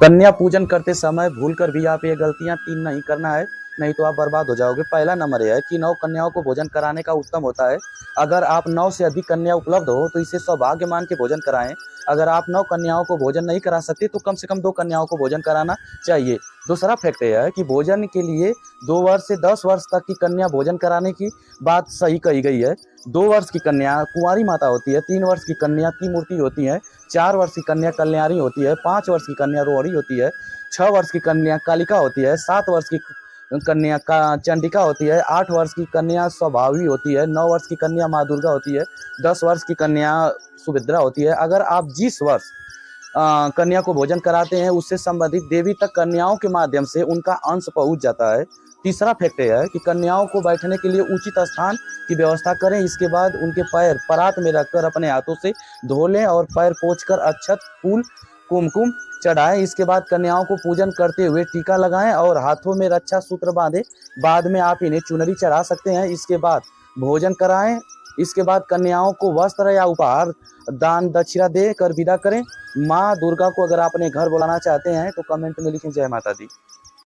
कन्या पूजन करते समय भूलकर भी आप ये गलतियां 3 नहीं करना है, नहीं तो आप बर्बाद हो जाओगे। पहला नंबर ये है कि 9 कन्याओं को भोजन कराने का उत्तम होता है। अगर आप 9 से अधिक कन्या उपलब्ध हो तो इसे सौभाग्य मान के भोजन कराएं। अगर आप 9 कन्याओं को भोजन नहीं करा सकते तो कम से कम 2 कन्याओं को भोजन कराना चाहिए। दूसरा फैक्ट यह है कि भोजन के लिए 2 वर्ष से 10 वर्ष तक की कन्या भोजन कराने की बात सही कही गई है। 2 वर्ष की कन्या कुंवारी माता होती है, 3 वर्ष की कन्या त्रिमूर्ति होती है, 4 वर्ष की कन्या कल्याणी होती है, 5 वर्ष की कन्या रोहिणी होती है, 6 वर्ष की कन्या कालिका होती है, 7 वर्ष की कन्या का चंडिका होती है, 8 वर्ष की कन्या स्वभावी होती है, 9 वर्ष की कन्या माँ दुर्गा होती है, 10 वर्ष की कन्या सुभद्रा होती है। अगर आप जिस वर्ष कन्या को भोजन कराते हैं उससे संबंधित देवी तक कन्याओं के माध्यम से उनका अंश पहुंच जाता है। तीसरा फैक्ट यह है कि कन्याओं को बैठने के लिए उचित स्थान की व्यवस्था करें। इसके बाद उनके पैर परात में रखकर अपने हाथों से धो लें और पैर पोंछकर अक्षत, फूल, कुमकुम चढ़ाएं। इसके बाद कन्याओं को पूजन करते हुए टीका लगाएं और हाथों में रक्षा सूत्र बांधें। बाद में आप इन्हें चुनरी चढ़ा सकते हैं। इसके बाद भोजन कराएं। इसके बाद कन्याओं को वस्त्र या उपहार दान दक्षिणा देकर विदा करें। माँ दुर्गा को अगर आप अपने घर बुलाना चाहते हैं तो कमेंट में लिखें जय माता दी।